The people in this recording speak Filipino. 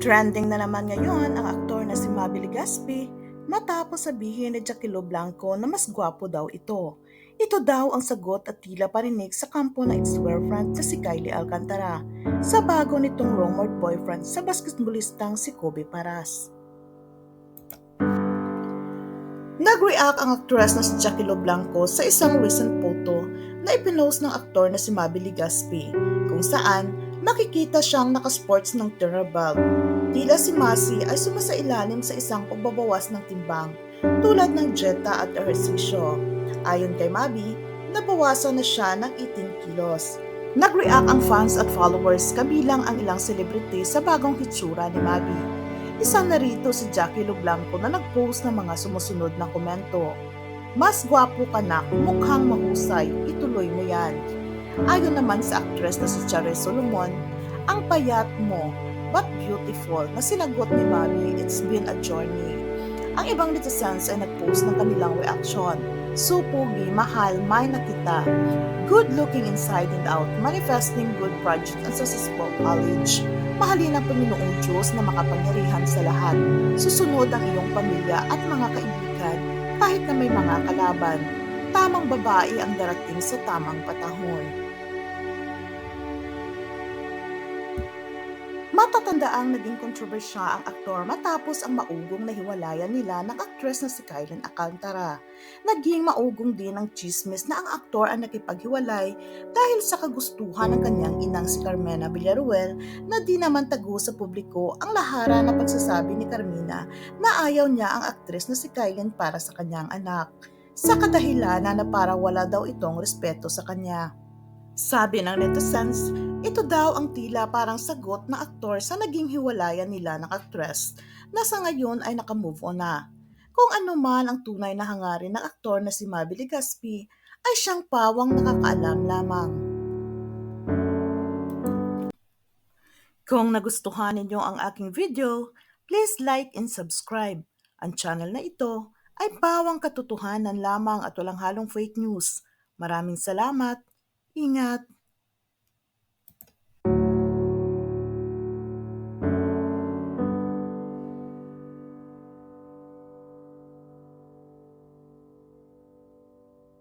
Trending na naman ngayon ang aktor na si Maby Legaspi matapos sabihin ni Jackie Lo Blanco na mas gwapo daw ito. Ito daw ang sagot at tila parinig sa kampo ng ex-girlfriend na si Kylie Alcantara sa bago nitong rumored boyfriend sa basketballistang si Kobe Paras. Nag-react ang actress na si Jackie Lo Blanco sa isang recent photo na ipinost ng aktor na si Maby Legaspi kung saan makikita siyang nakasports ng Turner belt. Tila si Masi ay sumasailalim sa isang pagbabawas ng timbang tulad ng dieta at ehersisyo. Ayon kay Maby, nabawasan na siya ng 18 kilos. Nag-react ang fans at followers kabilang ang ilang celebrity sa bagong hitsura ni Maby. Isa na rito si Jackie Lo Blanco na nag-post ng mga sumusunod na komento. Mas gwapo ka na, mukhang mahusay, ituloy mo yan. Ayon naman sa actress na si Charis Solomon, ang payat mo, but beautiful, na sinagot ni Maby, it's been a journey. Ang ibang netizens ay nag-post ng kanilang reaksyon. So pogi, mahal, may nakita. Good looking inside and out, manifesting good project and successful college. Mahalin ang Panginoong Diyos na makapangyarihan sa lahat. Susunod ang iyong pamilya at mga kaibigan kahit na may mga kalaban. Tamang babae ang darating sa tamang patahon. Matatandaang naging kontrobersya ang aktor matapos ang maugong na hiwalayan nila ng aktres na si Kylie Alcantara. Naging maugong din ang chismis na ang aktor ang nakipaghiwalay dahil sa kagustuhan ng kanyang inang si Carmena Villaruel na di naman tago sa publiko ang lahara na pagsasabi ni Carmina na ayaw niya ang aktres na si Kylie para sa kanyang anak. Sa kadahilanan na para wala daw itong respeto sa kanya. Sabi ng netizens, ito daw ang tila parang sagot na aktor sa naging hiwalayan nila ng aktres na sa ngayon ay nakamove on na. Kung ano man ang tunay na hangarin ng aktor na si Maby Legaspi ay siyang pawang nakakaalam lamang. Kung nagustuhan ninyo ang aking video, please like and subscribe. Ang channel na ito ay pawang katotohanan lamang at walang halong fake news. Maraming salamat. Ingat!